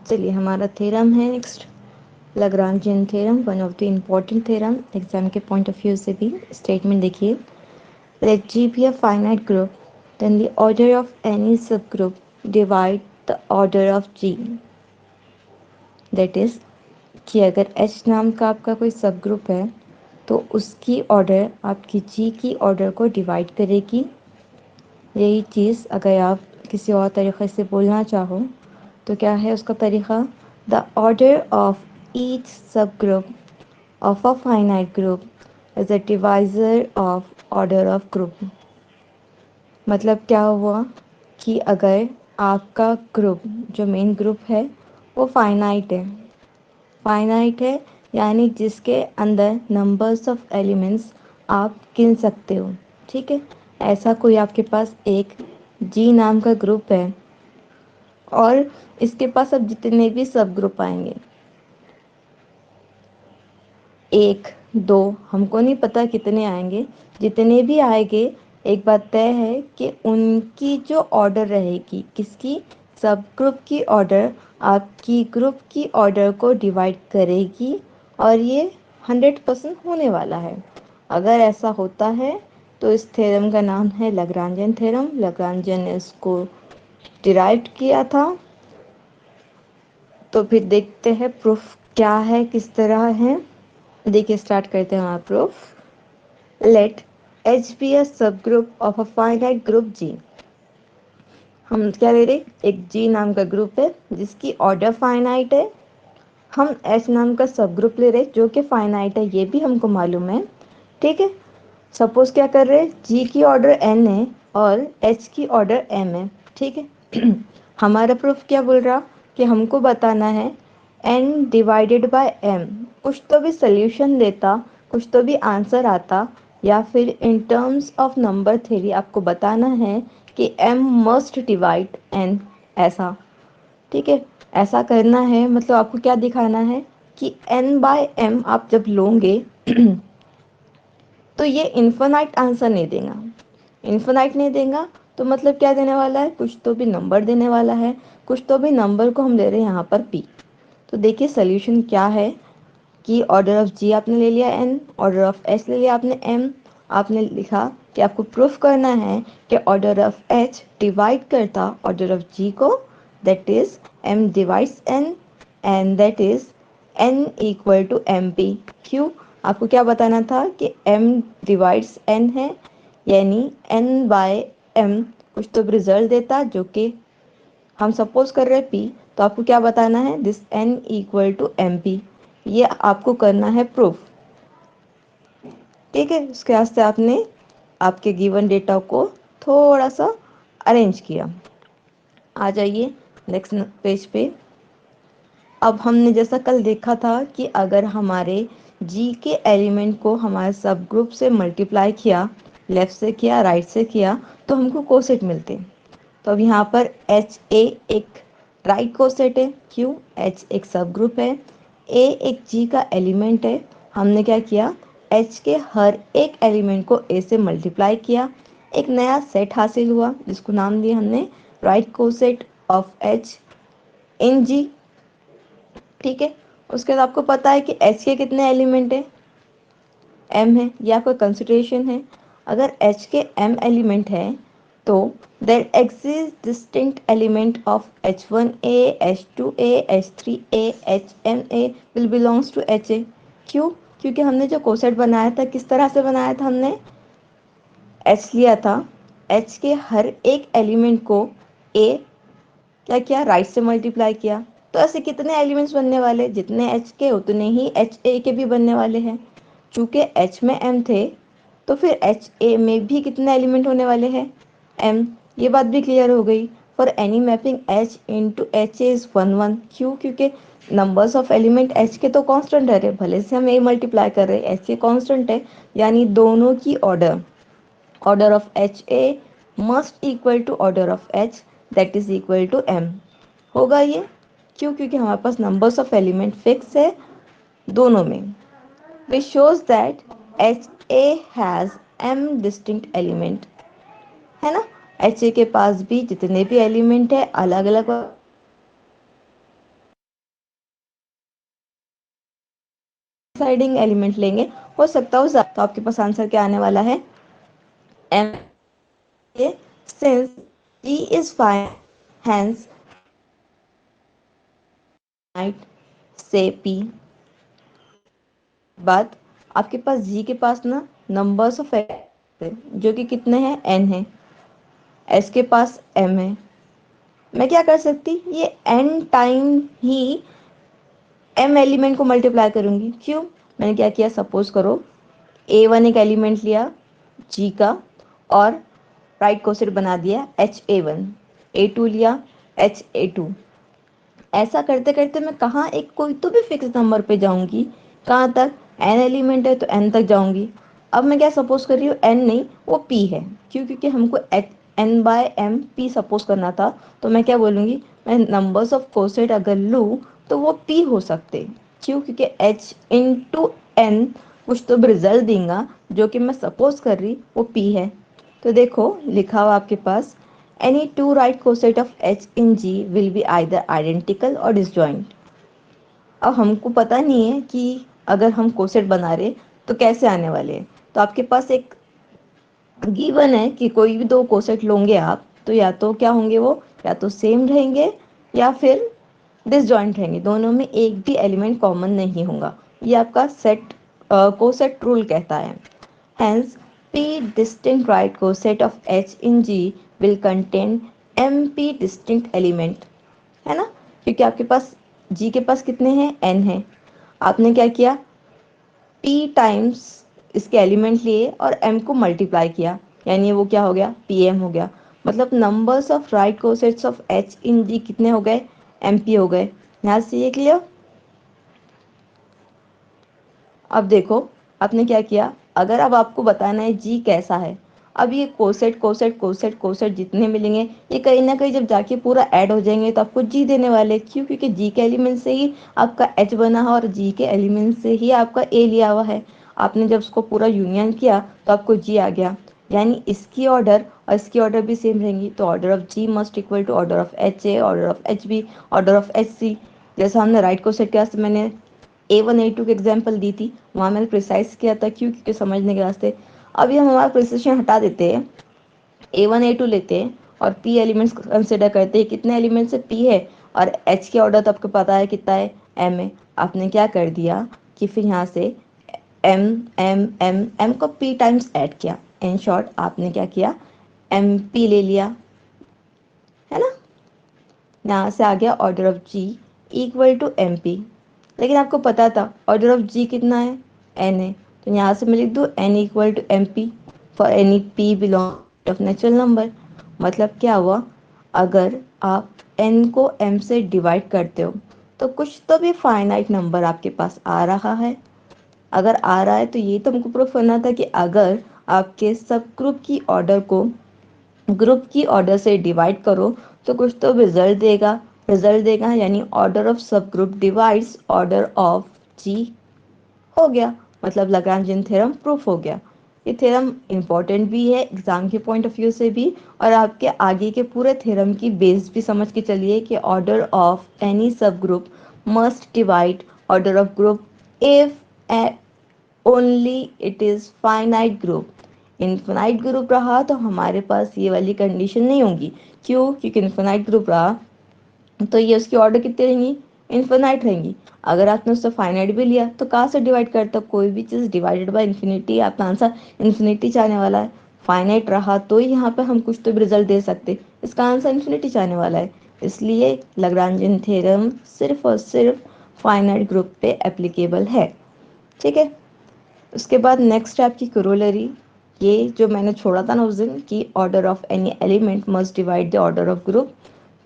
चलिए हमारा थ्योरम है next, Lagrangian theorem, one of the important theorem exam के पॉइंट ऑफ व्यू से भी। स्टेटमेंट देखिए, let G be a finite group then the order of any subgroup divide the order of G. That is कि अगर H नाम का आपका कोई सब ग्रुप है तो उसकी ऑर्डर आपकी जी की ऑर्डर को डिवाइड करेगी। यही चीज़ अगर आप किसी और तरीक़े से बोलना चाहो तो क्या है उसका तरीक़ा, द ऑर्डर ऑफ ईच सब group of a finite group is a divisor of order of group. मतलब क्या हुआ कि अगर आपका ग्रुप जो मेन ग्रुप है वो फाइनाइट है यानी जिसके अंदर नंबर्स ऑफ एलिमेंट्स आप गिन सकते हो, ठीक है। ऐसा कोई आपके पास एक जी नाम का ग्रुप है और इसके पास अब जितने भी सब ग्रुप आएंगे, एक दो, हमको नहीं पता कितने आएंगे, जितने भी आएंगे, एक बात तय है कि उनकी जो ऑर्डर रहेगी, किसकी, सब ग्रुप की ऑर्डर आपकी ग्रुप की ऑर्डर को डिवाइड करेगी। और ये 100% होने वाला है। अगर ऐसा होता है तो इस थ्योरम का नाम है लैग्रांजियन थ्योरम। लैग्रांजियन ने इसको डिराइव किया था। तो फिर देखते हैं प्रूफ क्या है, किस तरह है। देखिए स्टार्ट करते हैं हमारा proof. Let H be a subgroup of a finite group G. हम क्या ले रहे, एक जी नाम का ग्रुप है जिसकी ऑर्डर फाइनाइट है। हम एच नाम का सब ग्रुप ले रहे जो कि फाइनाइट है, ये भी हमको मालूम है, ठीक है। सपोज क्या कर रहे, जी की ऑर्डर एन है और एच की ऑर्डर एम है, ठीक है। हमारा प्रूफ क्या बोल रहा कि हमको बताना है एन डिवाइडेड बाय एम। कुछ तो भी सल्यूशन देता, कुछ तो भी आंसर आता, या फिर in terms of number theory आपको बताना है कि एम मस्ट डिवाइड एन, ऐसा, ठीक है। ऐसा करना है, मतलब आपको क्या दिखाना है कि एन बाय एम आप जब लोगे तो ये इन्फिनाइट आंसर नहीं देगा। इन्फिनाइट नहीं देगा तो मतलब क्या देने वाला है, कुछ तो भी नंबर देने वाला है। कुछ तो भी नंबर को हम ले रहे हैं यहाँ पर पी। तो देखिए सोल्यूशन क्या है कि ऑर्डर ऑफ जी आपने ले लिया एन, ऑर्डर ऑफ एच ले लिया आपने एम। आपने लिखा कि आपको प्रूफ करना है कि ऑर्डर ऑफ एच डिवाइड करता ऑर्डर ऑफ जी को, that is M divides N and that is N equal to M P Q. आपको क्या बताना था कि एम डिवाइड्स एन है, यानी एन बाय एम कुछ तो रिजल्ट देता जो कि हम सपोज कर रहे हैं पी। तो आपको क्या बताना है, this N equal to M P. ये आपको करना है प्रूफ, ठीक है। उसके वास्ते आपने आपके गिवन डेटा को थोड़ा सा अरेंज किया। आ जाइए नेक्स्ट पेज पे। अब हमने जैसा कल देखा था कि अगर हमारे जी के एलिमेंट को हमारे सब ग्रुप से मल्टीप्लाई किया, लेफ्ट से किया राइट से किया, तो हमको कोसेट मिलते। तो अब यहाँ पर एच ए एक राइट कोसेट है, क्यों, एच एक सब ग्रुप है, ए एक जी का एलिमेंट है। हमने क्या किया, एच के हर एक एलिमेंट को ए से मल्टीप्लाई किया, एक नया सेट हासिल हुआ जिसको नाम दिया हमने right coset of H in जी, ठीक है। उसके बाद आपको पता है कि एच के कितने एलिमेंट है, एम है, ये आपका कंसिडरेशन है। अगर एच के एम एलिमेंट है तो there exist distinct element of H1A, H2A, H3A, HMA will belongs to HA। क्यों, क्योंकि हमने जो कोसेट बनाया था किस तरह से बनाया था, हमने एच लिया था, एच के हर एक एलिमेंट को ए क्या किया, राइट से मल्टीप्लाई किया। तो ऐसे कितने एलिमेंट्स बनने वाले, जितने एच के उतने ही एच ए के भी बनने वाले हैं। चूँकि एच में एम थे तो फिर एच ए में भी कितने एलिमेंट होने वाले हैं, एम। ये बात भी क्लियर हो गई। For any mapping H into H A is 1 1। क्यों, क्योंकि नंबर्स ऑफ एलिमेंट एच के तो कांस्टेंट है, भले से हम ए मल्टीप्लाई कर रहे हैं, एच के कांस्टेंट है, यानी दोनों की order, order of HA must equal to order of H, that is equal to M होगा ये। क्यों, क्योंकि हमारे पास नंबर्स ऑफ एलिमेंट फिक्स है दोनों में। Which shows that HA has M distinct element, है ना। HA के पास भी जितने भी एलिमेंट है अलग अलग कोइंसाइडिंग एलिमेंट लेंगे, हो सकता हो तो आपके पास आंसर क्या आने वाला है, M. Since G is fine, hence से पी। बाद आपके पास जी के पास ना नंबर्स ऑफ जो कि कितने हैं, एन है। एस के पास एम है। मैं क्या कर सकती, ये एन टाइम ही एम एलिमेंट को मल्टीप्लाई करूंगी। क्यों, मैंने क्या किया, सपोज करो A1 एक एलिमेंट लिया जी का और राइट कोसेट बना दिया HA1, A2 लिया HA2। ऐसा करते करते मैं कहाँ एक कोई तो भी फिक्स नंबर पे जाऊंगी, कहाँ तक, एन एलिमेंट है तो एन तक जाऊंगी। अब मैं क्या सपोज कर रही हूँ, एन नहीं वो पी है। क्यों, क्योंकि हमको N by M P suppose करना था। तो मैं क्या बोलूँगी, मैं नंबर्स ऑफ कोसेट अगर लूँ तो वो पी हो सकते। क्यों, क्योंकि एच इंटू एन कुछ तो भी रिजल्ट देगा, जो कि मैं सपोज कर रही वो पी है। तो देखो लिखा हुआ आपके पास, any two right coset of H in G will be either identical or disjoint। अब हमको पता नहीं है कि अगर हम कोसेट बना रहे तो कैसे आने वाले हैं। तो आपके पास एक गिवन है कि कोई भी दो कोसेट लोगे आप, तो या तो क्या होंगे वो, या तो सेम रहेंगे या फिर डिसजॉइंट रहेंगे, दोनों में एक भी एलिमेंट कॉमन नहीं होगा। ये आपका सेट कोसेट रूल कहता है। Hence, P distinct right coset of H in G will contain MP distinct element, है ना। क्योंकि आपके पास G के पास कितने हैं, N है। आपने क्या किया, P टाइम्स इसके एलिमेंट लिए और M को मल्टीप्लाई किया, यानी वो क्या हो गया, PM हो गया। मतलब numbers of right cosets of H in G कितने हो गए, MP हो गए। यहाँ से ये क्लियर। अब देखो आपने क्या किया, अगर अब आपको बताना है जी कैसा है, अब ये कोसेट कोसेट कोसेट कोसेट जितने मिलेंगे ये कहीं ना कहीं जब जाके पूरा ऐड हो जाएंगे तो आपको जी देने वाले। क्यों, क्योंकि जी के एलिमेंट से ही आपका एच बना है और जी के एलिमेंट से ही आपका ए लिया हुआ है। आपने जब उसको पूरा यूनियन किया तो आपको जी आ गया, यानी इसकी ऑर्डर और इसकी ऑर्डर भी सेम रहेंगी। तो order of G must equal to order of H A, order of H B, order of H C. जैसा हमने राइट कोसेट के वास्ते मैंने A1 A2 की एग्जाम्पल दी थी, वहाँ मैंने प्रिसाइज किया था। क्यों, क्योंकि समझने के वास्ते। अभी हम हमारा प्रिसिशन हटा देते हैं, A1 A2 लेते हैं और P एलिमेंट्स कंसिडर करते हैं। कितने एलिमेंट्स है, P है, और H के ऑर्डर तो आपको पता है कितना है, M है। आपने क्या कर दिया कि फिर यहाँ से M M M M को P टाइम्स ऐड किया। इन शॉर्ट आपने क्या किया, MP ले लिया, है ना। यहाँ से आ गया order of G equal to M P. लेकिन आपको पता था ऑर्डर ऑफ जी कितना है, एन है। तो यहाँ से मैं लिख दूँ N equal to M P for any P belong of natural number. मतलब क्या हुआ, अगर आप एन को एम से डिवाइड करते हो तो कुछ तो भी फाइनाइट नंबर आपके पास आ रहा है। अगर आ रहा है तो ये तो हमको प्रूफ करना था कि अगर आपके सब ग्रुप की ऑर्डर को ग्रुप की ऑर्डर से डिवाइड करो तो कुछ तो रिजल्ट देगा, यानी ऑर्डर ऑफ सब ग्रुप डिवाइड्स ऑर्डर ऑफ जी हो गया। मतलब लैग्रैन्जियन थ्योरम प्रूफ हो गया। ये थ्योरम इंपॉर्टेंट भी है एग्जाम के पॉइंट ऑफ व्यू से भी, और आपके आगे के पूरे थ्योरम की बेस भी समझ के चलिए कि ऑर्डर ऑफ एनी सब group must divide order of group if only it is finite group. Infinite group रहा तो हमारे पास ये वाली कंडीशन नहीं होगी। क्यों, क्योंकि इनफिनाइट ग्रुप रहा तो ये उसकी ऑर्डर कितनी रहेंगी, इनफिनाइट रहेंगी। अगर आपने उससे फाइनाइट भी लिया तो कहाँ से डिवाइड करता, कोई भी चीज़ डिवाइडेड बाय इन्फिनिटी, आपका आंसर इन्फिनिटी चाहने वाला है। फाइनाइट रहा तो ही यहाँ पे हम कुछ तो भी रिजल्ट दे सकते, इसका आंसर इन्फिनिटी चाहने वाला है। इसलिए लैग्रांजियन थ्योरम सिर्फ और सिर्फ फाइनाइट ग्रुप पे एप्लीकेबल है। ठीक है। उसके बाद नेक्स्ट है आपकी कोरोलरी। ये जो मैंने छोड़ा था ना उस दिन कि order of any element must divide the order of group,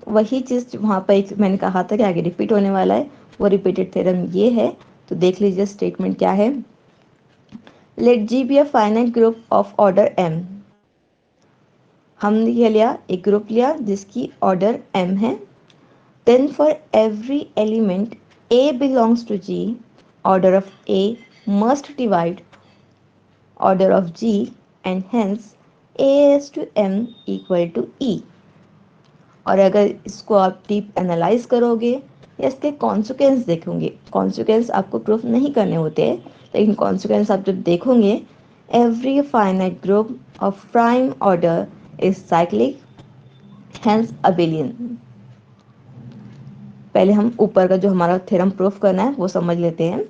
वही चीज़ वहाँ पर एक मैंने कहा था कि आगे रिपीट होने वाला है। वो रिपीटेड थ्योरम ये है। तो देख लीजिए स्टेटमेंट क्या है, let G be a finite group of order M. हमने ये लिया, एक ग्रुप लिया जिसकी ऑर्डर एम है। Then for every element A belongs to G, order of A must divide order of G, and hence AS to M equal to E। और अगर इसको आप डीप एनालाइज करोगे या इसके कॉन्सिक्वेंस देखोगे। कॉन्सिक्वेंस आपको प्रूफ नहीं करने होते हैं, लेकिन कॉन्सिक्वेंस आप जब देखोगे, every finite group of prime order is cyclic, hence abelian. पहले हम ऊपर का जो हमारा थ्योरम प्रूफ करना है वो समझ लेते हैं।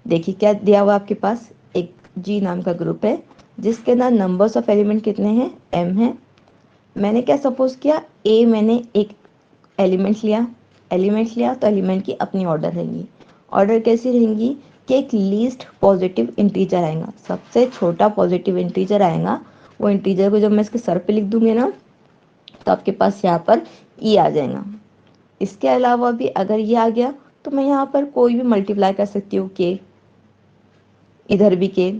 देखिए क्या दिया हुआ आपके पास, एक जी नाम का ग्रुप है जिसके अंदर नंबर्स ऑफ एलिमेंट कितने हैं, m है। मैंने क्या सपोज किया, a मैंने एक एलिमेंट लिया तो एलिमेंट की अपनी ऑर्डर रहेंगी। ऑर्डर कैसी रहेंगी कि एक लीस्ट पॉजिटिव इंटीजर आएगा, सबसे छोटा पॉजिटिव इंटीजर आएगा। वो इंटीजर को जब मैं इसके सर पे लिख दूंगी ना, तो आपके पास यहाँ पर ई आ जाएगा। इसके अलावा भी अगर ये आ गया तो मैं यहाँ पर कोई भी मल्टीप्लाई कर सकती हूँ के, इधर भी के।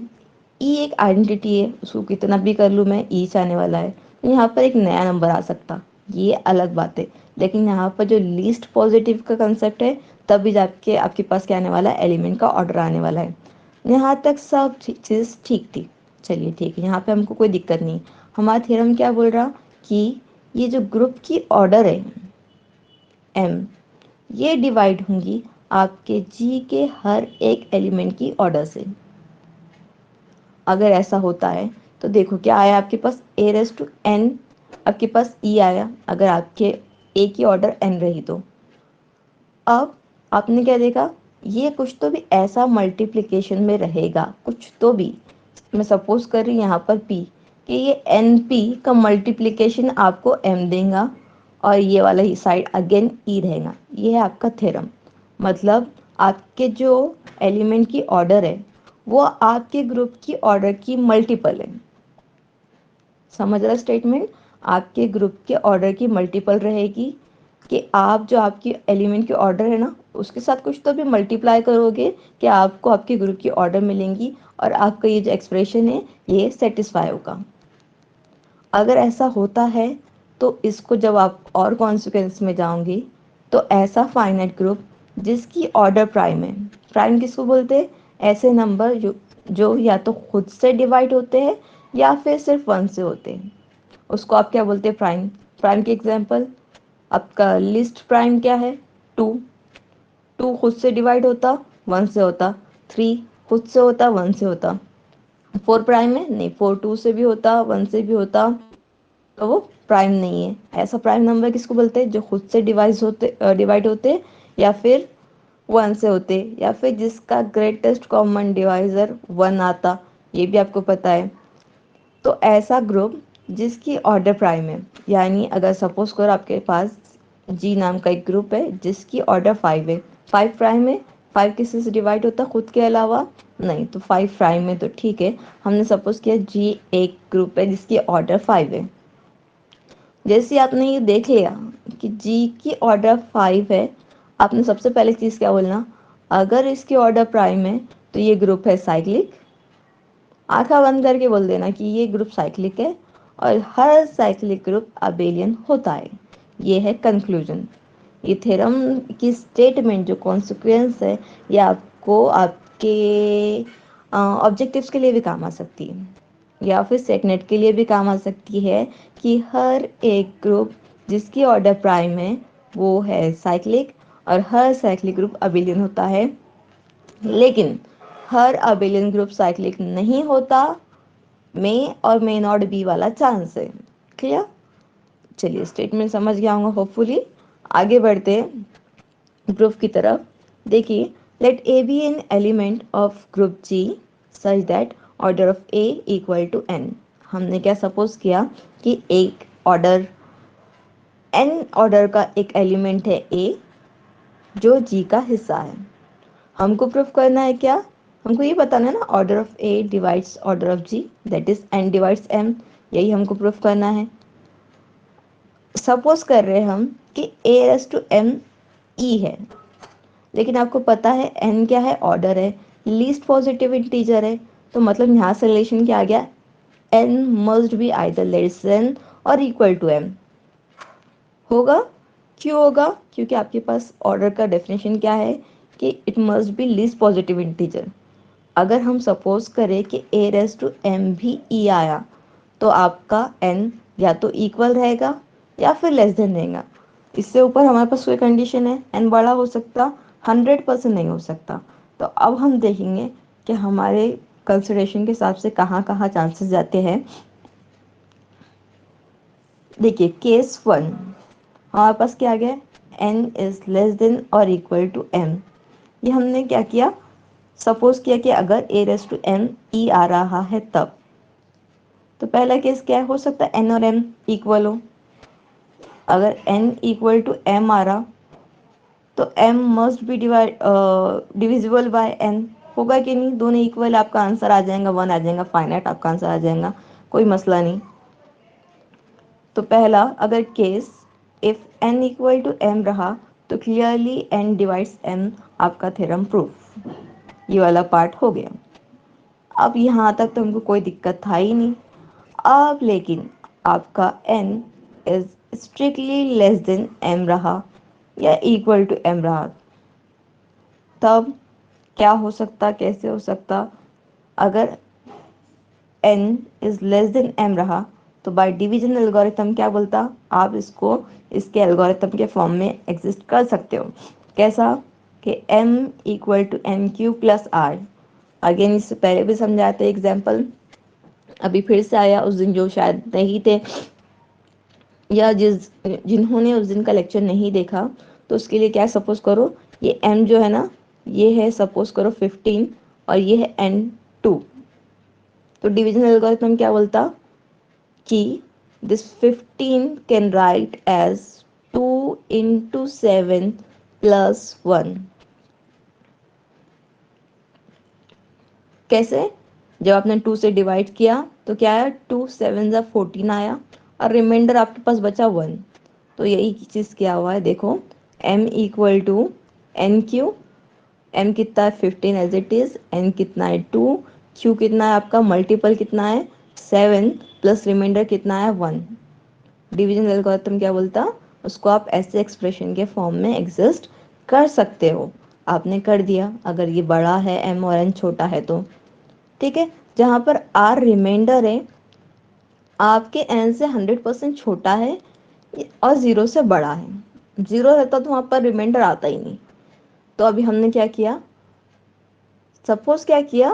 ई एक आइडेंटिटी है, उसको कितना भी कर लूँ मैं, ई आने वाला है, तो यहाँ पर एक नया नंबर आ सकता, ये अलग बात है। लेकिन यहाँ पर जो लीस्ट पॉजिटिव का कंसेप्ट है, तभी जाके आपके पास क्या आने वाला है, एलिमेंट का ऑर्डर आने वाला है। यहाँ तक सब चीज़ ठीक थी। चलिए ठीक है, यहाँ पे हमको कोई दिक्कत नहीं। हमारा थ्योरम क्या बोल रहा कि ये जो ग्रुप की ऑर्डर है एम, ये डिवाइड होंगी आपके जी के हर एक एलिमेंट की ऑर्डर से। अगर ऐसा होता है तो देखो क्या आया आपके पास, ए रेस टू एन, आपके पास ई आया अगर आपके ए की ऑर्डर एन रही तो। अब आपने क्या देखा, ये कुछ तो भी ऐसा मल्टीप्लिकेशन में रहेगा, कुछ तो भी। मैं सपोज कर रही यहाँ पर पी, कि ये एन पी का मल्टीप्लिकेशन आपको एम देगा, और ये वाला ही साइड अगेन ई रहेगा। ये है आपका थ्योरम। मतलब आपके जो एलिमेंट की ऑर्डर है वो आपके ग्रुप की ऑर्डर की मल्टीपल है। समझ रहा स्टेटमेंट, आपके ग्रुप के ऑर्डर की मल्टीपल रहेगी, कि आप जो आपकी एलिमेंट की ऑर्डर है ना, उसके साथ कुछ तो भी मल्टीप्लाई करोगे कि आपको आपके ग्रुप की ऑर्डर मिलेंगी, और आपका ये जो एक्सप्रेशन है ये सेटिस्फाई होगा। अगर ऐसा होता है तो इसको जब आप और कॉन्सिक्वेंस में जाओगे, तो ऐसा फाइनाइट ग्रुप जिसकी ऑर्डर प्राइम है, प्राइम किसको बोलते हैं, ऐसे नंबर जो या तो खुद से डिवाइड होते हैं या फिर सिर्फ वन से होते हैं, उसको आप क्या बोलते हैं, प्राइम। प्राइम के एग्जांपल, आपका लिस्ट प्राइम क्या है, टू। टू खुद से डिवाइड होता, वन से होता। थ्री खुद से होता, वन से होता। फोर प्राइम है, नहीं, फोर टू से भी होता, वन से भी होता, तो वो प्राइम नहीं है। ऐसा प्राइम नंबर किसको बोलते हैं, जो खुद से डिवाइड होते या फिर वन से होते, या फिर जिसका ग्रेटेस्ट कॉमन डिवाइजर वन आता, ये भी आपको पता है। तो ऐसा ग्रुप जिसकी ऑर्डर प्राइम है, यानी अगर सपोज करो आपके पास जी नाम का एक ग्रुप है जिसकी ऑर्डर फाइव है, फाइव प्राइम है। फाइव किसी से डिवाइड होता खुद के अलावा, नहीं, तो फाइव प्राइम में तो ठीक है। हमने सपोज किया जी एक ग्रुप है जिसकी ऑर्डर फाइव है। जैसे आपने ये देख लिया कि जी की ऑर्डर फाइव है, आपने सबसे पहले चीज़ क्या बोलना, अगर इसकी ऑर्डर प्राइम है तो ये ग्रुप है साइक्लिक। आंखा बंद करके बोल देना कि ये ग्रुप साइक्लिक है, और हर साइक्लिक ग्रुप अबेलियन होता है। ये है कंक्लूजन। ये थ्योरम की स्टेटमेंट जो कॉन्सिक्वेंस है, ये आपको आपके ऑब्जेक्टिव्स के लिए भी काम आ सकती है, या फिर सेटनेट के लिए भी काम आ सकती है, कि हर एक ग्रुप जिसकी ऑर्डर प्राइम है वो है साइक्लिक, और हर साइक्लिक ग्रुप अबेलियन होता है। लेकिन हर अबेलियन ग्रुप साइक्लिक नहीं होता, मे और मे नॉट बी वाला चांस है। क्लियर, चलिए स्टेटमेंट समझ गया होंगे होपफुली। आगे बढ़ते प्रूफ की तरफ। देखिए, let A be an element of group G such that order of A equal to N. हमने क्या सपोज किया कि एक ऑर्डर एन ऑर्डर का एक एलिमेंट है ए, जो जी का हिस्सा है। हमको प्रूफ करना है क्या, हमको ये बताना है ना, order of A divides order of G, that is N divides M. यही हमको प्रूफ करना है। सपोज कर रहे हैं हम कि A S to M E है, लेकिन आपको पता है एन क्या है, ऑर्डर है, लीस्ट पॉजिटिव इंटीजर है। तो मतलब यहाँ से रिलेशन क्या आ गया, N must be either less than और इक्वल टू एम होगा। क्यों होगा, क्योंकि आपके पास ऑर्डर का डेफिनेशन क्या है कि it must be least positive integer. अगर हम सपोज करें कि ए रेस टू एम भी ई आया, तो आपका एन या तो इक्वल रहेगा या फिर लेस देन रहेगा। इससे ऊपर हमारे पास कोई कंडीशन है, n बड़ा हो सकता, 100% नहीं हो सकता। तो अब हम देखेंगे कि हमारे कंसिडरेशन के हिसाब से कहाँ कहाँ चांसेस जाते हैं। देखिए केस 1 हमारे पास क्या आ गया, n इज लेस देन और इक्वल टू m। ये हमने क्या किया, सपोज किया कि अगर a raise to m e आ रहा है तब। तो पहला केस क्या हो सकता है, n और m इक्वल हो। अगर n इक्वल टू m आ रहा तो m must be divisible by n, होगा कि नहीं, दोनों इक्वल, आपका आंसर आ जाएगा 1 आ जाएगा, फाइनाइट आपका आंसर आ जाएगा, कोई मसला नहीं। तो पहला अगर case if n equal to m रहा तो क्लियरली n डिवाइड्स m, आपका थ्योरम प्रूफ, ये वाला पार्ट हो गया। अब यहाँ तक तो हमको कोई दिक्कत था ही नहीं। अब लेकिन आपका n is strictly less than m रहा या इक्वल टू m रहा, तब क्या हो सकता, कैसे हो सकता, अगर n is less than m रहा तो बाय डिवीजन एल्गोरिथम क्या बोलता, आप इसको इसके एल्गोरिथम के फॉर्म में एग्जिस्ट कर सकते हो। कैसा कि m equal to N Q plus R. Again इससे पहले भी समझाया था एग्जाम्पल, अभी फिर से आया, उस दिन जो शायद नहीं थे या जिन्होंने उस दिन का लेक्चर नहीं देखा, तो उसके लिए क्या सपोज करो, ये m जो है ना, ये है सपोज करो 15 और ये है n2। तो डिवीजन एल्गोरिथम क्या बोलता कि this 15 can write as 2 into 7 plus 1। कैसे, जब आपने 2 से डिवाइड किया तो क्या आया, 2 7 जा 14 आया और रिमाइंडर आपके पास बचा 1। तो यही चीज़ क्या हुआ है, देखो m equal to N Q, m कितना है 15 एज इट इज, n कितना है 2, q कितना है आपका मल्टीपल कितना है 7 प्लस रिमाइंडर कितना है 1। डिवीजन एल्गोरिथम क्या बोलता, उसको आप ऐसे एक्सप्रेशन के फॉर्म में एग्जिस्ट कर सकते हो। आपने कर दिया, अगर ये बड़ा है m और n छोटा है तो ठीक है। जहाँ पर r रिमाइंडर है, आपके n से 100% छोटा है और 0 से बड़ा है। 0 रहता तो वहाँ पर रिमाइंडर आता ही नहीं। तो अभी हमने क्या किया, सपोज क्या किया,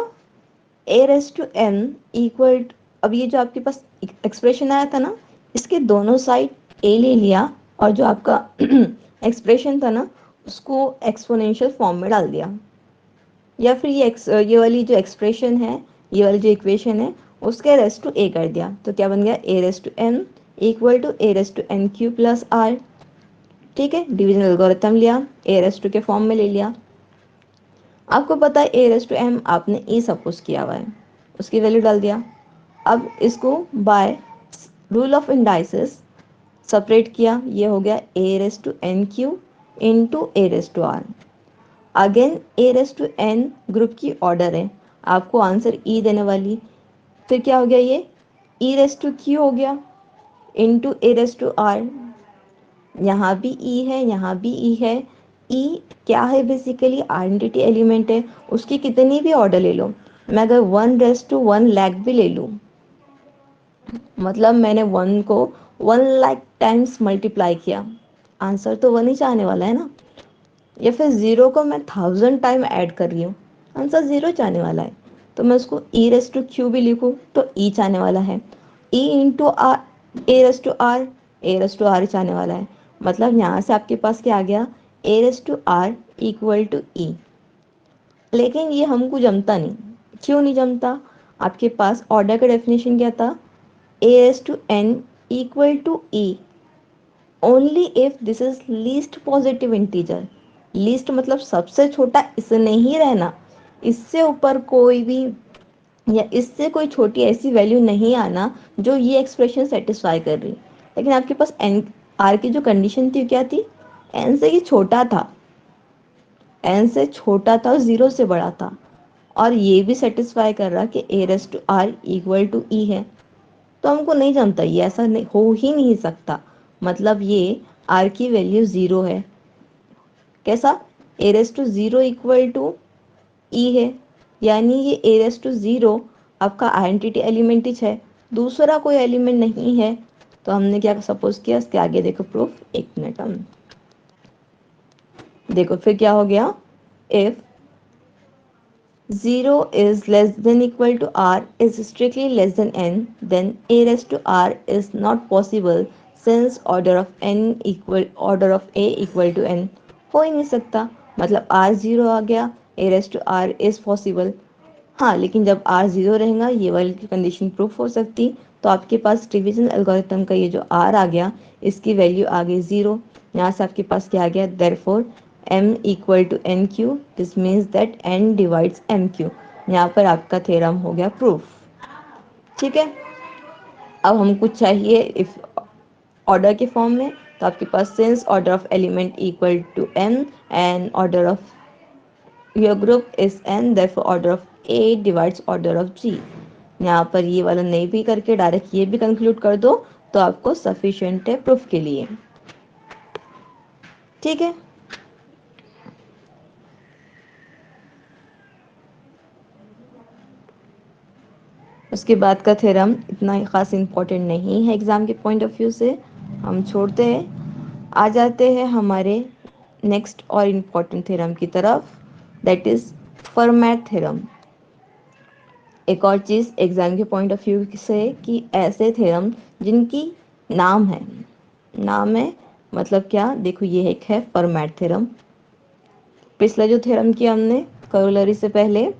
ए रेस टू एन इक्वल, अब ये जो आपके पास एक्सप्रेशन आया था ना, इसके दोनों साइड ए ले लिया और जो आपका एक्सप्रेशन था ना उसको एक्सपोनेंशियल फॉर्म में डाल दिया, या फिर ये वाली जो एक्सप्रेशन है, ये वाली जो इक्वेशन है उसके रेस टू ए कर दिया। तो क्या बन गया, a raise to n equal to a raise to N Q plus r. ठीक है, डिवीजन एल्गोरिथम लिया, ए रेस टू के फॉर्म में ले लिया। आपको पता है ए रेस टू एम आपने ए सपोज किया हुआ है, उसकी वैल्यू डाल दिया। अब इसको by rule of indices separate किया, ये हो गया a raise to N q into A raise to r. Again a raise to n group की ऑर्डर है, आपको आंसर ई देने वाली, फिर क्या हो गया, ये ई रेस टू क्यू हो गया into A raise to R. यहाँ भी ई है, यहाँ भी ई है। ई क्या है, बेसिकली आइडेंटिटी एलिमेंट है, उसकी कितनी भी ऑर्डर ले लो। मैं अगर 1:1 लाख भी ले लूँ, मतलब मैंने 1 को 1 लाख टाइम्स मल्टीप्लाई किया, आंसर तो 1 ही चाहने वाला है ना। या फिर 0 को मैं 1000 टाइम ऐड कर रही हूँ, आंसर 0 चाहने वाला है। तो मैं उसको ई रेस टू क्यू भी लिखूँ तो ई चाहने वाला है, E into R, A raise to R, A raise to R चाहने वाला है। मतलब यहाँ से आपके पास क्या आ गया, a raise to r equal to e. लेकिन ये हमको जमता नहीं, क्यों नहीं जमता, आपके पास ऑर्डर का डेफिनेशन क्या था, a raise to n equal to e only if this is least positive integer. Least मतलब सबसे छोटा, इससे नहीं रहना, इससे ऊपर कोई भी या इससे कोई छोटी ऐसी वैल्यू नहीं आना जो ये एक्सप्रेशन सेटिस्फाई कर रही। लेकिन आपके पास एन आर की जो कंडीशन थी क्या थी, एन से ये छोटा था, एन से छोटा था और 0 से बड़ा था, और ये भी सेटिस्फाई कर रहा कि a raise to r equal to e है। तो हमको नहीं जमता, ये ऐसा नहीं, हो ही नहीं सकता। मतलब ये आर की वैल्यू 0 है, कैसा, ए raise to 0 equal to e है, यानी ये ए रेस टू 0 आपका आइडेंटिटी एलिमेंट ही है, दूसरा कोई एलिमेंट नहीं है। तो हमने क्या सपोज किया, इसके आगे देखो प्रूफ, एक मिनट हम देखो फिर क्या हो गया, if 0 is less than equal to r is strictly less than n, then a raised to r is not possible since order of a equal to n। हो ही नहीं सकता, मतलब r 0 आ गया, a raised to r is possible। हाँ, लेकिन जब r 0 रहेगा ये वाली कंडीशन प्रूफ हो सकती, तो आपके पास डिवीजन एल्गोरिथम का ये जो r आ गया, इसकी वैल्यू आ गई 0। यहाँ से आपके पास क्या आ गया, therefore m equal to N Q, this means that n divides M Q. यहाँ पर आपका थ्योरम हो गया प्रूफ। ठीक है, अब हमको चाहिए इफ ऑर्डर के फॉर्म में, तो आपके पास since order of element equal to n and order of your group is n, therefore order of a divides order of g। यहाँ पर ये वाला नहीं भी करके डायरेक्ट ये भी कंक्लूड कर दो तो आपको सफिशिएंट है प्रूफ के लिए। ठीक है, उसके बाद का थ्योरम इतना खास इम्पोर्टेंट नहीं है एग्जाम के पॉइंट ऑफ व्यू से, हम छोड़ते हैं। आ जाते हैं हमारे नेक्स्ट और इम्पोर्टेंट थ्योरम की तरफ, दैट इज फर्मैट थ्योरम। एक और चीज़ एग्जाम के पॉइंट ऑफ व्यू से कि ऐसे थ्योरम जिनकी नाम है, नाम है मतलब क्या, देखो ये एक है फर्मैट थ्योरम। पिछला जो थ्योरम किया हमने करोलरी से पहले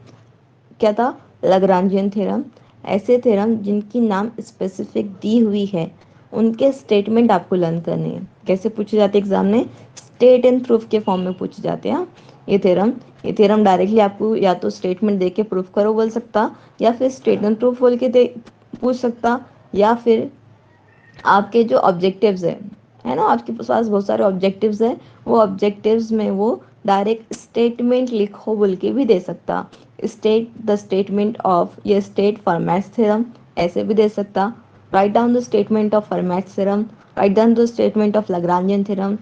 क्या था, लैग्रांजियन थ्योरम। ऐसे थ्योरम जिनकी नाम स्पेसिफिक दी हुई है उनके स्टेटमेंट आपको लर्न करने हैं। कैसे पूछे जाते हैं एग्जाम में, स्टेट एंड प्रूफ के फॉर्म में पूछे जाते हैं। ये थ्योरम डायरेक्टली आपको या तो स्टेटमेंट दे के प्रूफ करो बोल सकता, या फिर स्टेट एंड प्रूफ बोल के दे पूछ सकता, या फिर आपके जो ऑब्जेक्टिव्स है ना, आपके पास बहुत सारे ऑब्जेक्टिव्स है, वो ऑब्जेक्टिव्स में वो डायरेक्ट स्टेटमेंट लिखो बोल के भी दे सकता। स्टेट द स्टेटमेंट ऑफ ये स्टेट फॉर्मेट थ्योरम ऐसे भी दे सकता। Write down the statement of format theorem, write down the statement of Lagrangian theorem,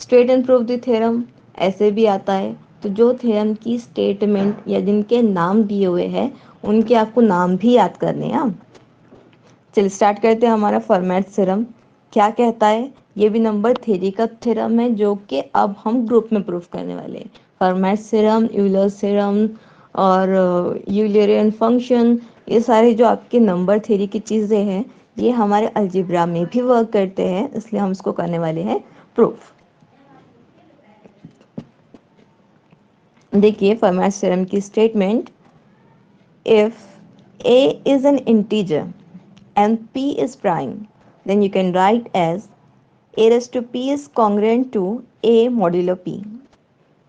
state and prove the theorem ऐसे भी आता है। तो जो थ्योरम की स्टेटमेंट या जिनके नाम दिए हुए हैं उनके आपको नाम भी याद करने हैं। चलिए स्टार्ट करते हैं हमारा फॉर्मेट थ्योरम क्या कहता है। ये भी नंबर थ्योरी का थ्योरम है जो कि अब हम ग्रुप में प्रूफ करने वाले हैं। फॉर्मेट थ्योरम, यूलर्स थ्योरम और यूलरियन फंक्शन, ये सारे जो आपके नंबर थ्योरी की चीज़ें हैं ये हमारे अलजेब्रा में भी वर्क करते हैं, इसलिए हम इसको करने वाले हैं प्रूफ। देखिए फॉर्मेट थ्योरम की statement, if a is an integer and p is prime, then you can write as a raised to p is congruent to a modulo p।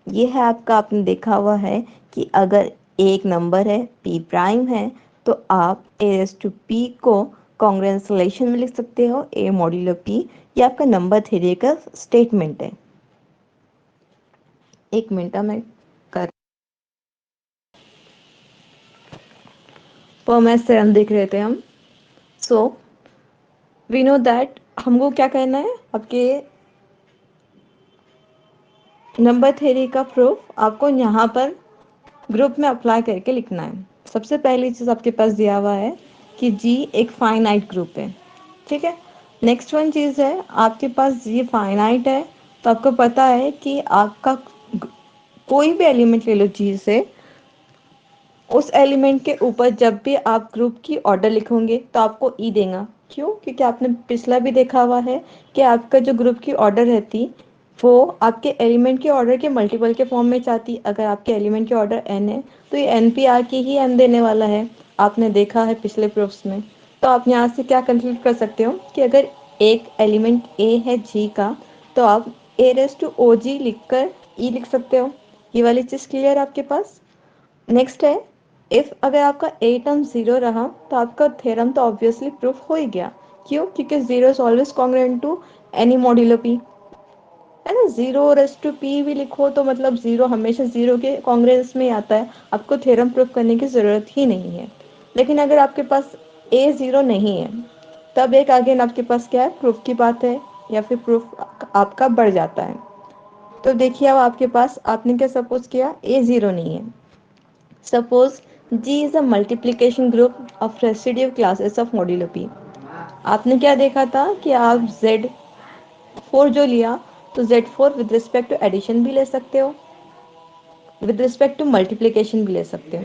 ये है आपका, आपने देखा हुआ है कि अगर एक नंबर है p प्राइम है तो आप a raised to p को कॉन्ग्रुएंस रिलेशन में लिख सकते हो a मॉड्यूलो p। ये आपका नंबर थ्योरी का स्टेटमेंट है। एक मिनट मैं कर फॉर्मेट थ्योरम देख रहे थे हम। सो वी नो दैट हमको क्या करना है, आपके नंबर थ्योरी का प्रूफ आपको यहाँ पर ग्रुप में अप्लाई करके लिखना है। सबसे पहली चीज़ आपके पास दिया हुआ है कि जी एक फाइनाइट ग्रुप है। ठीक है, नेक्स्ट वन चीज़ है आपके पास जी फाइनाइट है, तो आपको पता है कि आपका कोई भी एलिमेंट ले लो जी से, उस एलिमेंट के ऊपर जब भी आप ग्रुप की ऑर्डर लिखोगे तो आपको ई देगा। क्यों? क्योंकि आपने पिछला भी देखा हुआ है कि आपका जो ग्रुप की ऑर्डर रहती वो आपके एलिमेंट के ऑर्डर के मल्टीपल के फॉर्म में चाहती। अगर आपके एलिमेंट के ऑर्डर एन है तो ये एन पी आर की ही एन देने वाला है, आपने देखा है पिछले प्रूफ्स में। तो आप यहाँ से क्या कंक्लूड कर सकते हो कि अगर एक एलिमेंट ए है जी का तो आप ए रेस टू ओ जी लिख कर ई लिख सकते हो। ये वाली चीज़ क्लियर आपके पास। नेक्स्ट है, इफ अगर आपका ए टर्म जीरो रहा तो आपका थ्योरम तो ऑब्वियसली प्रूफ हो ही गया। क्यों? क्योंकि zero is always congruent to any modulo P, है ना। जीरो रेस टू पी भी लिखो तो मतलब जीरो हमेशा जीरो के कॉन्ग्रुएंस में ही आता है, आपको थ्योरम प्रूफ करने की ज़रूरत ही नहीं है। लेकिन अगर आपके पास ए जीरो नहीं है तब एक अगेन आपके पास क्या है, प्रूफ की बात है, या फिर प्रूफ आपका बढ़ जाता है। तो देखिए अब आपके पास आपने क्या सपोज किया, ए जीरो नहीं है। Suppose G is a multiplication group of residual classes of modulo P। आपने क्या देखा था कि आप Z4 जो लिया तो Z4 with respect to addition भी ले सकते हो, विद रिस्पेक्ट टू मल्टीप्लिकेशन भी ले सकते हो।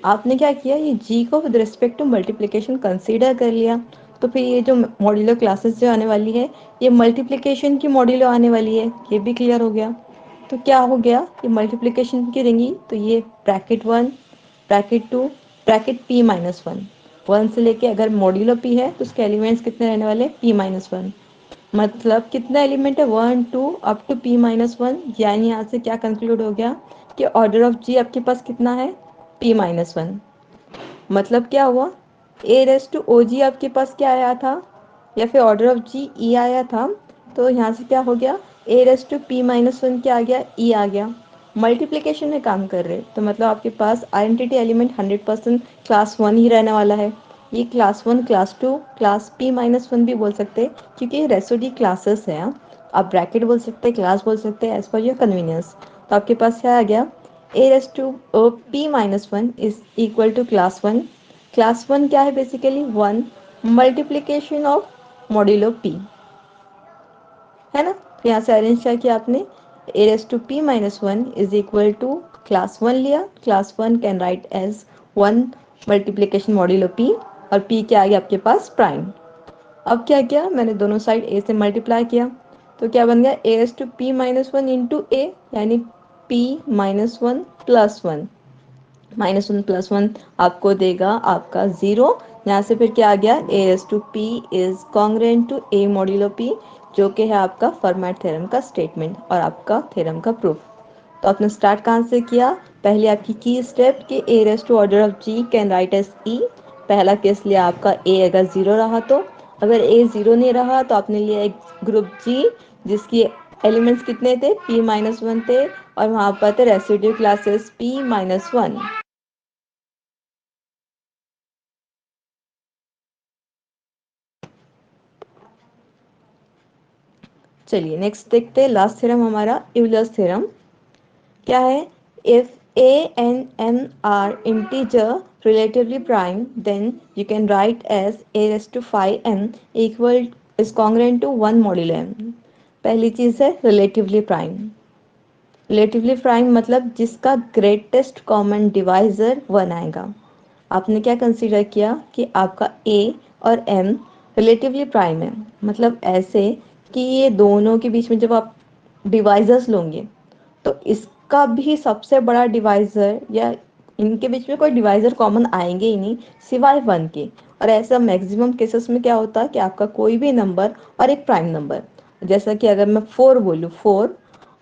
आपने क्या किया, ये जी को with respect to multiplication consider कर लिया, तो फिर ये जो मॉड्यूलो क्लासेस जो आने वाली है ये मल्टीप्लिकेशन की मॉड्यूलो आने वाली है, ये भी क्लियर हो गया। तो क्या हो गया, ये मल्टीप्लिकेशन की रहेंगी तो ये bracket 1 bracket 2 bracket p minus 1, 1 से लेके अगर मॉड्यूलो p है तो उसके एलिमेंट्स कितने रहने वाले, p माइनस 1। मतलब कितना एलिमेंट है, 1 2 अप टू p माइनस 1, यानी यहाँ से क्या कंक्लूड हो गया कि ऑर्डर ऑफ g आपके पास कितना है, p माइनस 1। मतलब क्या हुआ, ए रेस टू ओ जी आपके पास क्या आया था, या फिर ऑर्डर ऑफ जी ई आया था, तो यहाँ से क्या हो गया, a raise to P minus 1 क्या आ गया, ई आ गया। मल्टीप्लिकेशन में काम कर रहे तो मतलब आपके पास आइडेंटिटी एलिमेंट 100% क्लास 1 ही रहने वाला है। ये class 1 class 2 class p minus 1 भी बोल सकते हैं, क्योंकि ये रेसोडी क्लासेस है। आप ब्रैकेट बोल सकते हैं, क्लास बोल सकते हैं, एज पर योर कन्वीनियंस। तो आपके पास क्या आ गया, a raise to p minus 1 is equal to class 1। Class 1 क्या है, basically 1 multiplication of modulo p, है ना। तो यहाँ से अरेंज क्या किया आपने, a raise to p minus 1 is equal to class 1 लिया, class 1 can write as 1 multiplication modulo p, और p क्या आ गया आपके पास, प्राइम। अब क्या किया मैंने, दोनों साइड a से मल्टीप्लाई किया, तो क्या बन गया, a raise to p minus 1 into a, यानी p minus 1 plus 1, minus 1 plus 1 आपको देगा आपका 0। यहाँ से फिर क्या आ गया, a raise to p is congruent to a modulo p, जो कि है आपका फर्मेट थ्योरम का स्टेटमेंट और आपका थ्योरम का प्रूफ। तो आपने स्टार्ट कहाँ से किया, पहले आपकी की स्टेप कि a raise to order of g can write as e। पहला केस लिया आपका a अगर 0 रहा तो, अगर a 0 नहीं रहा तो आपने लिया एक ग्रुप g जिसकी एलिमेंट्स कितने थे, p माइनस 1 थे, और वहाँ पर थे रेसिड्यू क्लासेस p माइनस 1। चलिए नेक्स्ट देखते हैं, लास्ट थ्योरम हमारा यूलर्स थ्योरम क्या है, if a and m are integer relatively prime then you can write as a raised to 5m equal is congruent to 1 modulo m। पहली चीज है relatively prime. Relatively prime मतलब जिसका greatest common divisor 1 आएगा। आपने क्या कंसीडर किया कि आपका a और m रिलेटिवली प्राइम है, मतलब ऐसे कि ये दोनों के बीच में जब आप डिवाइजर्स लोगे तो इसका भी सबसे बड़ा डिवाइजर, या इनके बीच में कोई डिवाइजर कॉमन आएंगे ही नहीं सिवाय 1 के। और ऐसा मैक्सिमम केसेस में क्या होता है कि आपका कोई भी नंबर और एक प्राइम नंबर, जैसा कि अगर मैं 4 बोलूँ 4,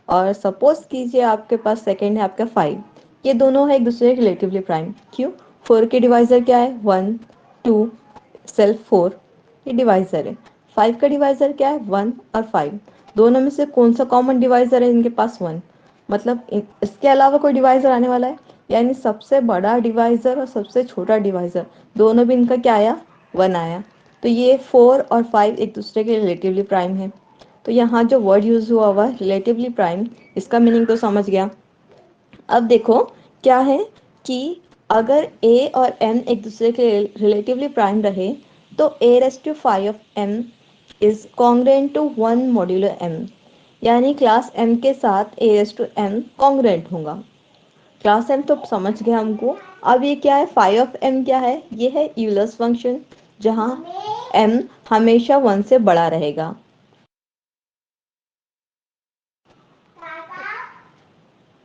और सपोज कीजिए आपके पास सेकंड है आपका 5, ये दोनों है एक दूसरे के रिलेटिवली प्राइम। क्यों, 4 के डिवाइजर क्या है 1 2 सेल्फ 4, ये डिवाइजर है। 5 का डिवाइजर क्या है 1 और 5, दोनों में से कौन सा कॉमन डिवाइजर है इनके पास 1, मतलब इसके अलावा कोई डिवाइजर आने वाला है, यानी सबसे बड़ा डिवाइजर और सबसे छोटा डिवाइजर दोनों भी इनका क्या आया 1 आया। तो ये 4 और 5 एक दूसरे के रिलेटिवली प्राइम है। तो यहाँ जो वर्ड यूज हुआ हुआ रिलेटिवली प्राइम, इसका मीनिंग तो समझ गया। अब देखो क्या है कि अगर a और m एक दूसरे के रिलेटिवली प्राइम रहे तो a raise to 5 of m is congruent to 1 modulo m, यानी क्लास m के साथ a raise to m congruent होगा। क्लास m तो समझ गया हमको। अब ये क्या है, 5 ऑफ m क्या है, ये है यूलर्स फंक्शन जहाँ m हमेशा 1 से बड़ा रहेगा।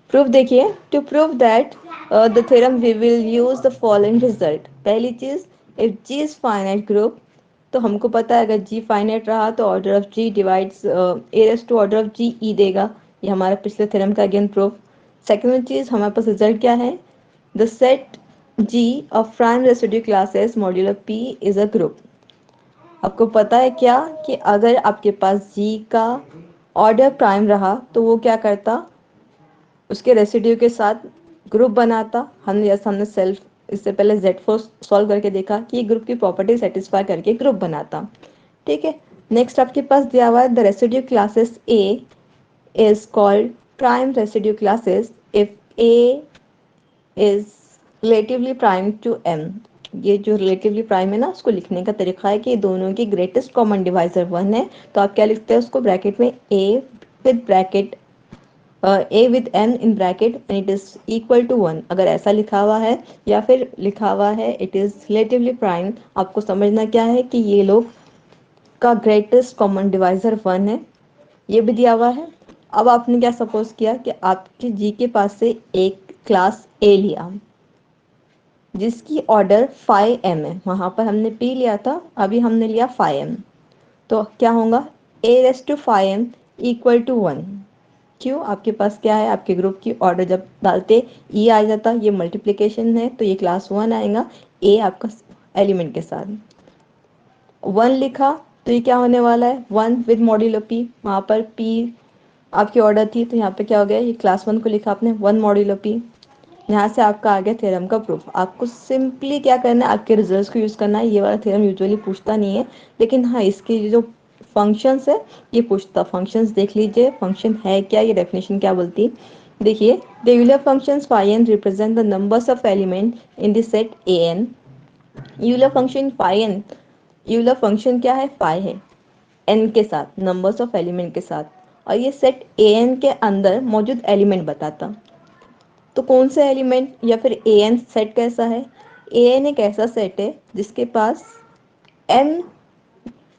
प्रूफ देखिए, to prove that the theorem we will use the following result. पहली चीज, if G is finite group, तो हमको पता है अगर जी फाइनाइट रहा तो order of G divides a raise to order of G e देगा। ये हमारा पिछले थ्योरम का अगेन प्रूफ। सेकेंड चीज हमारे पास रिजल्ट क्या है, the set G of prime residue classes modulo P is a group. आपको पता है क्या कि अगर आपके पास जी का ऑर्डर प्राइम रहा तो वो क्या करता, उसके रेसिड्यू के साथ ग्रुप बनाता। हमने जैसे हमने सेल्फ इससे पहले Z4 सॉल्व करके देखा कि ये ग्रुप की प्रॉपर्टी सेटिस्फाई करके ग्रुप बनाता। ठीक है, नेक्स्ट आपके पास दिया हुआ है the residue classes A is called prime residue classes if A is relatively prime to M। ये जो रिलेटिवली प्राइम है ना, उसको लिखने का तरीका है कि दोनों की ग्रेटेस्ट कॉमन डिवाइजर 1 है, तो आप क्या लिखते हैं उसको ब्रैकेट में bracket A with N in bracket and it is equal to 1, अगर ऐसा लिखा हुआ है या फिर लिखा हुआ है इट इज रिलेटिवली प्राइम, आपको समझना क्या है कि ये लोग का ग्रेटेस्ट कॉमन डिवाइजर 1 है, ये भी दिया हुआ है। अब आपने क्या सपोज किया कि आपके जी के पास से एक क्लास ए लिया जिसकी ऑर्डर 5m है, वहां पर हमने p लिया था, अभी हमने लिया 5m, तो क्या होगा a⁵m इक्वल टू 1। क्यों? आपके पास क्या है, आपके ग्रुप की ऑर्डर जब डालते ई आ जाता, ये मल्टीप्लिकेशन है तो ये क्लास 1 आएगा ए आपका एलिमेंट के साथ। 1 लिखा तो ये क्या होने वाला है 1 विद मॉड्यूलो पी, वहाँ पर पी आपकी ऑर्डर थी तो यहाँ पे क्या हो गया, ये क्लास 1 को लिखा आपने 1 मॉड्यूलो पी। यहाँ से आपका आ गया थ्योरम का प्रूफ। आपको सिंपली क्या करना है, आपके रिजल्ट्स को यूज़ करना है। ये वाला थ्योरम यूजुअली पूछता नहीं है, लेकिन हाँ इसके जो फंक्शंस है ये पूछता। फंक्शंस देख लीजिए, फंक्शन है क्या, ये डेफिनेशन क्या बोलती है, देखिए the Euler functions phi N represent the numbers of element in the set A N. Euler function phi N, Euler function क्या है, फाई है एन के साथ, नंबर्स ऑफ एलिमेंट के साथ, और ये सेट ए एन के अंदर मौजूद एलिमेंट बताता। तो कौन सा एलिमेंट या फिर ए एन सेट कैसा है, ए एन एक ऐसा सेट है जिसके पास एन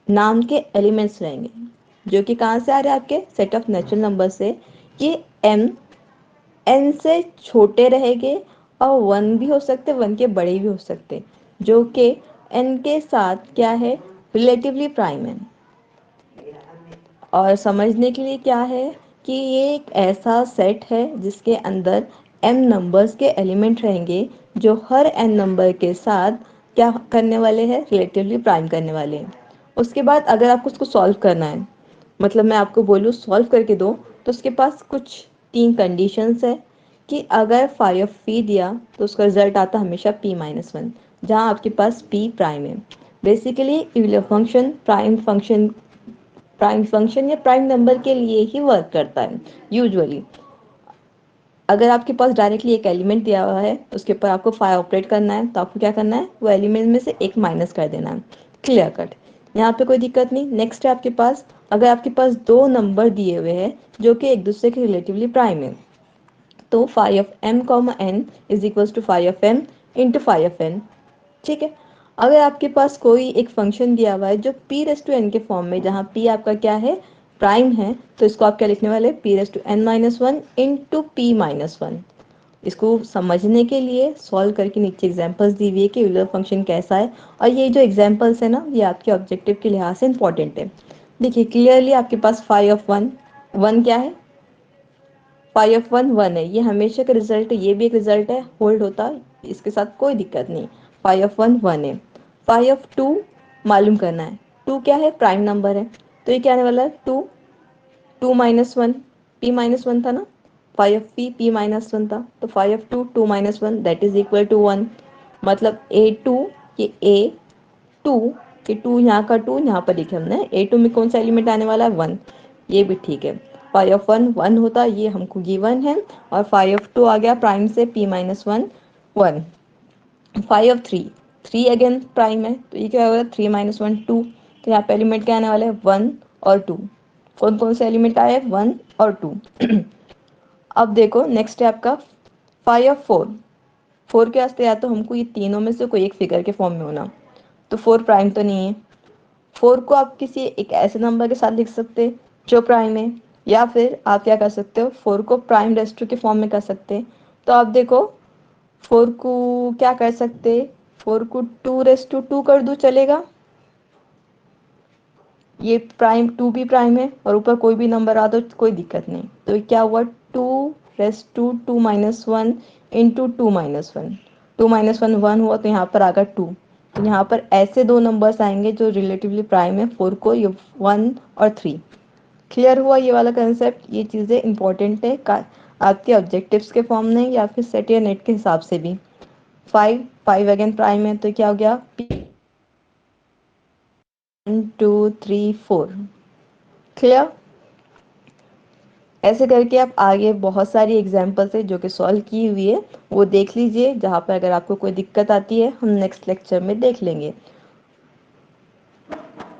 नाम के एलिमेंट्स रहेंगे, जो कि कहाँ से आ रहे हैं, आपके सेट ऑफ नेचुरल नंबर से। ये एम एन से छोटे रहेंगे और 1 भी हो सकते, 1 के बड़े भी हो सकते, जो कि एन के साथ क्या है, रिलेटिवली प्राइम है। और समझने के लिए क्या है कि ये एक ऐसा सेट है जिसके अंदर m नंबर्स के एलिमेंट रहेंगे, जो हर n नंबर के साथ क्या करने वाले हैं, रिलेटिवली प्राइम करने वाले हैं। उसके बाद अगर आपको उसको सॉल्व करना है, मतलब मैं आपको बोलूँ सॉल्व करके दो, तो उसके पास कुछ 3 कंडीशंस है कि अगर फाई ऑफ पी दिया तो उसका रिजल्ट आता हमेशा p-1, जहाँ आपके पास p प्राइम है। Basically Euler function prime function या प्राइम नंबर के लिए ही वर्क करता है यूजुअली। अगर आपके पास डायरेक्टली एक एलिमेंट दिया हुआ है, उसके ऊपर आपको फाई ऑपरेट करना है, तो आपको क्या करना है, वो एलिमेंट में से एक माइनस कर देना है। क्लियर कट, यहाँ पे कोई दिक्कत नहीं। नेक्स्ट है आपके पास, अगर आपके पास 2 नंबर दिए हुए हैं जो कि एक दूसरे के रिलेटिवली प्राइम है, तो phi of m comma n is equals to phi of m into phi of n। ठीक है। अगर आपके पास कोई एक फंक्शन दिया हुआ है जो p रेस टू n के फॉर्म में, जहाँ p आपका क्या है, प्राइम है, तो इसको आप क्या लिखने वाले, p raise to n-1 into p-1। इसको समझने के लिए सॉल्व करके नीचे एग्जांपल्स दी हुई है कि यूलर फंक्शन कैसा है, और ये जो एग्जांपल्स है ना, ये आपके ऑब्जेक्टिव के लिहाज से इंपॉर्टेंट है। देखिए क्लियरली आपके पास फाई ऑफ 1 1 क्या है, फाई ऑफ 1 1 है, ये हमेशा का रिजल्ट है, ये भी एक रिजल्ट है, होल्ड होता है, इसके साथ कोई दिक्कत नहीं। फाई ऑफ 1 1 है। फाई ऑफ 2 मालूम करना है, 2 क्या है, प्राइम नंबर है, तो ये क्या आने वाला है 2 2-1, p-1 था ना, फाई ऑफ p-1 था, तो phi of 2 that is equal to 1। मतलब a2, ये a2, ये 2 यहाँ का 2 यहाँ पर लिखे हमने, a2 में कौन सा एलिमेंट आने वाला है 1, ये भी ठीक है। फाई ऑफ 1 1 होता, ये हमको गिवन है, और फाई ऑफ 2 आ गया प्राइम से, p-1 1। Phi of 3 3 again prime है, तो ये क्या होगा 3-1 2, तो यहाँ पे एलिमेंट क्या आने वाला है 1 और 2। कौन कौन से एलिमेंट आए, 1 और 2। अब देखो नेक्स्ट है आपका फाई ऑफ 4। 4 के वास्ते या तो हमको ये तीनों में से कोई एक फिगर के फॉर्म में होना, तो 4 प्राइम तो नहीं है। 4 को आप किसी एक ऐसे नंबर के साथ लिख सकते हैं जो प्राइम है, या फिर आप क्या कर सकते हो, 4 को प्राइम रेस्टू के फॉर्म में कर सकते हैं। तो आप देखो 4 को क्या कर सकते, 4 को 2 कर दूँ चलेगा, ये प्राइम 2 भी प्राइम है और ऊपर कोई भी नंबर आ तो कोई दिक्कत नहीं। तो ये क्या हुआ 2 इंटू 2-1, 2-1 1 हुआ, तो यहाँ पर आ गया 2। तो यहाँ पर ऐसे दो नंबर्स आएंगे जो रिलेटिवली प्राइम है 4 को, ये 1 और 3। क्लियर हुआ ये वाला कंसेप्ट, ये चीज़ें इंपॉर्टेंट है आपके ऑब्जेक्टिव्स के फॉर्म में या फिर सेट या नेट के हिसाब से भी। 5 5 अगेन प्राइम है, तो क्या हो गया 1 2 3 4। क्लियर। ऐसे करके आप आगे बहुत सारी एग्जाम्पल्स है जो कि सॉल्व की हुई है, वो देख लीजिए। जहाँ पर अगर आपको कोई दिक्कत आती है हम नेक्स्ट लेक्चर में देख लेंगे।